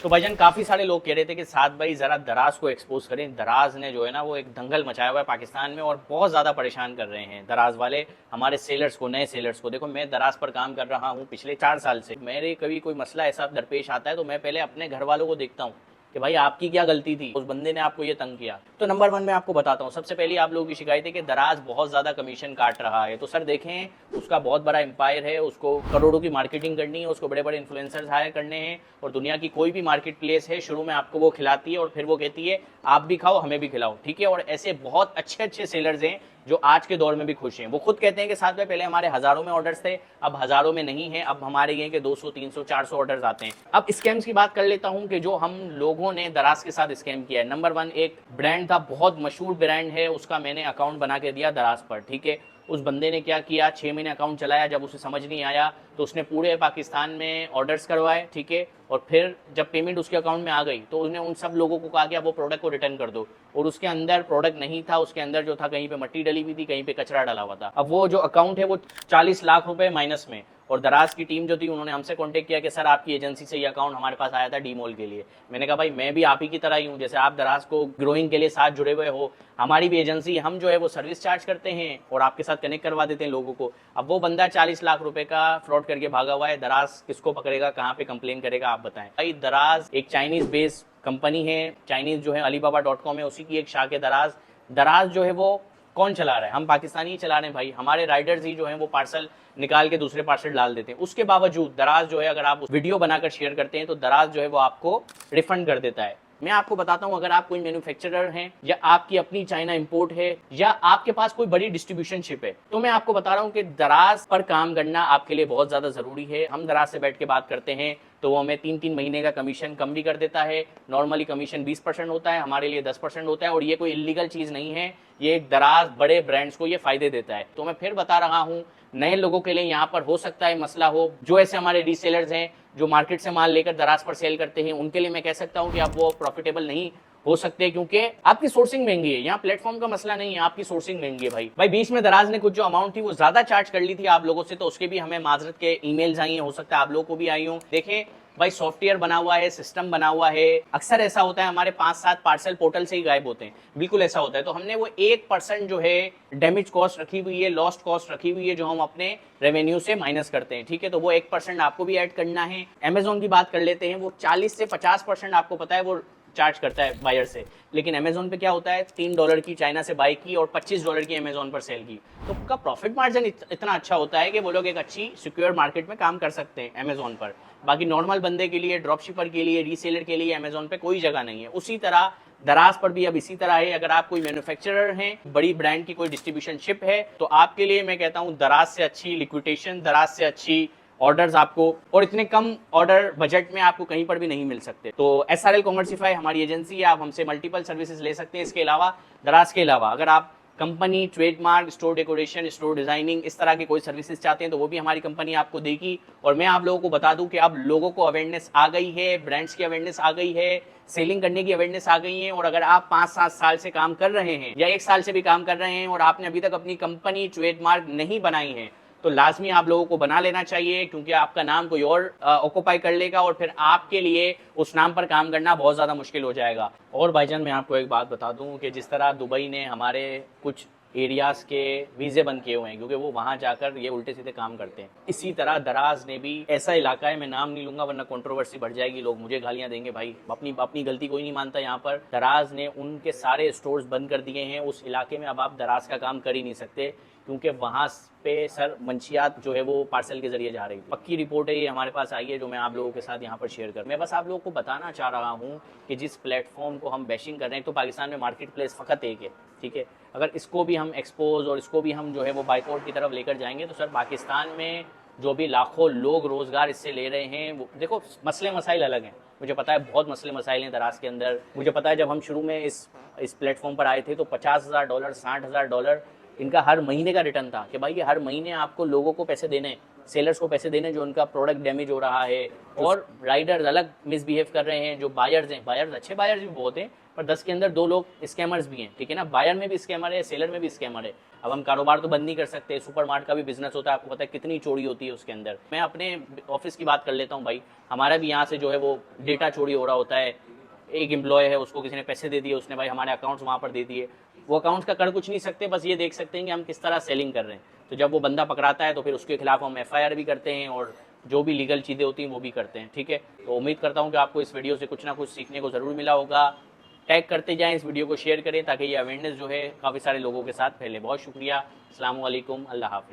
तो भाईजान काफी सारे लोग कह रहे थे कि साथ भाई जरा दराज को एक्सपोज करें। दराज ने जो है ना वो एक दंगल मचाया हुआ है पाकिस्तान में और बहुत ज्यादा परेशान कर रहे हैं दराज वाले हमारे सेलर्स को, नए सेलर्स को। देखो मैं दराज पर काम कर रहा हूँ पिछले 4 साल से। मेरे कभी कोई मसला ऐसा दरपेश आता है तो मैं पहले अपने घर वालों को देखता हूँ कि भाई आपकी क्या गलती थी, उस बंदे ने आपको ये तंग किया। तो नंबर 1 मैं आपको बताता हूँ। सबसे पहले आप लोगों की शिकायत है कि दराज बहुत ज्यादा कमीशन काट रहा है। तो सर देखें, उसका बहुत बड़ा एम्पायर है, उसको करोड़ों की मार्केटिंग करनी है, उसको बड़े बड़े इन्फ्लुएंसर्स हायर करने हैं और दुनिया की कोई भी मार्केट प्लेस है शुरू में आपको वो खिलाती है और फिर वो कहती है आप भी खाओ हमें भी खिलाओ, ठीक है। और ऐसे बहुत अच्छे अच्छे सेलर्स हैं जो आज के दौर में भी खुश हैं। वो खुद कहते हैं कि साथ में पहले हमारे हजारों में ऑर्डर्स थे, अब हजारों में नहीं है, अब हमारे ये के 200 300 400 ऑर्डर्स आते हैं। अब स्कैम्स की बात कर लेता हूं कि जो हम लोगों ने दराज के साथ स्कैम किया है। नंबर 1 एक ब्रांड था, बहुत मशहूर ब्रांड है, उसका मैंने अकाउंट बना के दिया दराज पर, ठीक है। उस बंदे ने क्या किया, 6 महीने अकाउंट चलाया, जब उसे समझ नहीं आया तो उसने पूरे पाकिस्तान में ऑर्डर्स करवाए, ठीक है। और फिर जब पेमेंट उसके अकाउंट में आ गई तो उसने उन सब लोगों को कहा कि आप वो प्रोडक्ट को रिटर्न कर दो, और उसके अंदर प्रोडक्ट नहीं था, उसके अंदर जो था कहीं पे मट्टी डली हुई थी, कहीं पे कचरा डाला हुआ था। अब वो जो अकाउंट है वो 40 लाख रुपए माइनस में। और दराज की टीम जो थी उन्होंने हमसे कांटेक्ट किया कि सर आपकी एजेंसी से ये अकाउंट हमारे पास आया था डीमोल के लिए। मैंने कहा भाई मैं भी आप ही की तरह ही हूँ, जैसे आप दराज को ग्रोइंग के लिए साथ जुड़े हुए हो, हमारी भी एजेंसी, हम जो है वो सर्विस चार्ज करते हैं और आपके साथ कनेक्ट करवा देते हैं लोगों को। अब वो बंदा 40 लाख रुपए का फ्रॉड करके भागा हुआ है। दराज किसको पकड़ेगा, कहाँ पे कंप्लेन करेगा, आप बताएं भाई। दराज एक चाइनीज बेस्ड कंपनी है, चाइनीज जो है alibaba.com है, उसी की एक शाख है दराज। दराज जो है वो कौन चला रहा है, हम पाकिस्तानी ही चला रहे हैं भाई। हमारे राइडर्स ही जो है वो पार्सल निकाल के दूसरे पार्सल डाल देते हैं। उसके बावजूद दराज जो है, अगर आप वीडियो बनाकर शेयर करते हैं तो दराज जो है वो आपको रिफंड कर देता है। मैं आपको बताता हूं, अगर आप कोई मैन्युफैक्चरर हैं या आपकी अपनी चाइना इंपोर्ट है या आपके पास कोई बड़ी डिस्ट्रीब्यूशनशिप है, तो मैं आपको बता रहा हूं कि दराज पर काम करना आपके लिए बहुत ज्यादा जरूरी है। हम दराज से बैठ के बात करते हैं तो वो हमें 3-3 महीने का कमीशन कम भी कर देता है। नॉर्मली कमीशन 20% होता है, हमारे लिए 10% होता है, और ये कोई इलीगल चीज नहीं है। ये दराज बड़े ब्रांड्स को ये फायदे देता है। तो मैं फिर बता रहा हूँ, नए लोगों के लिए यहाँ पर हो सकता है मसला हो, जो ऐसे हमारे रीसेलर्स हैं जो मार्केट से माल लेकर दराज पर सेल करते हैं, उनके लिए मैं कह सकता हूँ कि आप वो प्रॉफिटेबल नहीं हो सकते, क्योंकि आपकी सोर्सिंग महंगी है। यहाँ प्लेटफॉर्म का मसला नहीं है, आपकी सोर्सिंग महंगी है भाई। बीच में दराज ने कुछ जो अमाउंट थी वो ज्यादा चार्ज कर ली थी आप लोगों से, तो उसके भी हमें माजरत के ईमेल्स आई हैं, हो सकता है आप लोगों को भी आई हो। देखें भाई, सॉफ्टवेयर बना हुआ है, सिस्टम बना हुआ है। अक्सर ऐसा होता है हमारे 5-7 पार्सल पोर्टल से ही गायब होते हैं, बिल्कुल ऐसा होता है। तो हमने वो 1% जो है डैमेज कॉस्ट रखी हुई है, लॉस्ट कॉस्ट रखी हुई है, जो हम अपने रेवेन्यू से माइनस करते हैं, ठीक है। तो वो 1% आपको भी ऐड करना है। अमेजोन की बात कर लेते हैं, वो 40 से 50% आपको पता है वो चार्ज करता है बायर से। लेकिन अमेजोन पे क्या होता है, $3 की चाइना से बाई की और $25 की अमेजोन पर सेल की, तो उनका प्रॉफिट मार्जिन इतना अच्छा होता है कि वो लोग एक अच्छी सिक्योर मार्केट में काम कर सकते हैं अमेजोन पर। बाकी नॉर्मल बंदे के लिए, ड्रॉप शिपर के लिए, रीसेलर के लिए अमेजोन पे कोई जगह नहीं है। उसी तरह दराज पर भी अब इसी तरह है। अगर आप कोई मैन्युफैक्चरर हैं, बड़ी ब्रांड की कोई डिस्ट्रीब्यूशनशिप है, तो आपके लिए मैं कहता हूँ दराज से अच्छी लिक्विडेशन, दराज से अच्छी ऑर्डर्स आपको, और इतने कम ऑर्डर बजट में आपको कहीं पर भी नहीं मिल सकते। तो SRL कॉमर्सिफाई हमारी एजेंसी है, आप हमसे मल्टीपल सर्विसेज ले सकते हैं। इसके अलावा दराज के अलावा अगर आप company, trademark, store decoration, store designing, इस तरह की कोई सर्विसेज चाहते हैं तो वो भी हमारी कंपनी आपको देगी। और मैं आप लोगों को बता दूं कि अब लोगों को अवेयरनेस आ गई है, ब्रांड्स की अवेयरनेस आ गई है, सेलिंग करने की अवेयरनेस आ गई है। और अगर आप 5-7 साल से काम कर रहे हैं या 1 साल से भी काम कर रहे हैं और आपने अभी तक अपनी कंपनी, ट्रेडमार्क नहीं बनाई है, तो लाजमी आप लोगों को बना लेना चाहिए, क्योंकि आपका नाम कोई और ऑक्यूपाई कर लेगा और फिर आपके लिए उस नाम पर काम करना बहुत ज़्यादा मुश्किल हो जाएगा। और भाईजान मैं आपको एक बात बता दूं कि जिस तरह दुबई ने हमारे कुछ एरियाज़ के वीज़े बंद किए हुए हैं क्योंकि वो वहाँ जाकर ये उल्टे सीधे काम करते हैं, इसी तरह दराज ने भी, ऐसा इलाका है, मैं नाम नहीं लूंगा वरना कंट्रोवर्सी बढ़ जाएगी, लोग मुझे गालियाँ देंगे भाई, अपनी गलती कोई नहीं मानता यहाँ पर। दराज ने उनके सारे स्टोर्स बंद कर दिए हैं उस इलाके में। अब आप दराज का काम कर ही नहीं सकते क्योंकि वहाँ पे सर मंशियात जो है वो पार्सल के जरिए जा रही है। पक्की रिपोर्ट है, ये हमारे पास आई है, जो मैं आप लोगों के साथ यहाँ पर शेयर कर। मैं बस आप लोगों को बताना चाह रहा हूँ कि जिस प्लेटफॉर्म को हम बैशिंग कर रहे हैं, तो पाकिस्तान में मार्केट प्लेस फ़कत एक है, ठीक है। अगर इसको भी हम एक्सपोज और इसको भी हम जो है वो बाइकआउट की तरफ लेकर जाएंगे तो सर पाकिस्तान में जो भी लाखों लोग रोज़गार इससे ले रहे हैं, वो देखो मसले मसाइल अलग हैं, मुझे पता है बहुत मसले मसाइल हैं दराज के अंदर। मुझे पता है जब हम शुरू में इस प्लेटफॉर्म पर आए थे तो $50,000 $60,000 इनका हर महीने का रिटर्न था कि भाई ये हर महीने आपको लोगों को पैसे देने हैं। सेलर्स को पैसे देने जो उनका प्रोडक्ट डैमेज हो रहा है, और राइडर्स अलग मिसबिहेव कर रहे हैं। जो बायर्स हैं, बायर्स अच्छे बायर्स भी बहुत हैं, पर 10 के अंदर 2 लोग स्कैमर्स भी हैं, ठीक है ना। बायर में भी स्कैमर है, सेलर में भी स्कैमर है। अब हम कारोबार तो बंद नहीं कर सकते, सुपर मार्ट का भी बिजनेस होता है, आपको पता है कितनी चोरी होती है उसके अंदर। मैं अपने ऑफिस की बात कर लेता हूँ भाई, हमारा भी यहाँ से जो है वो डेटा चोरी हो रहा होता है। एक एम्प्लॉय है, उसको किसी ने पैसे दे दिए, उसने भाई हमारे अकाउंट्स वहाँ पर दे दिए। वो अकाउंट्स का कर कुछ नहीं सकते, बस ये देख सकते हैं कि हम किस तरह सेलिंग कर रहे हैं। तो जब वो बंदा पकड़ाता है तो फिर उसके खिलाफ हम FIR भी करते हैं, और जो भी लीगल चीज़ें होती हैं वो भी करते हैं, ठीक है। तो उम्मीद करता हूँ कि आपको इस वीडियो से कुछ ना कुछ सीखने को ज़रूर मिला होगा। टैग करते जाएं, इस वीडियो को शेयर करें, ताकि ये अवेयरनेस जो है काफ़ी सारे लोगों के साथ फैले। बहुत शुक्रिया। अस्सलाम वालेकुम, अल्लाह हाफ़िज़।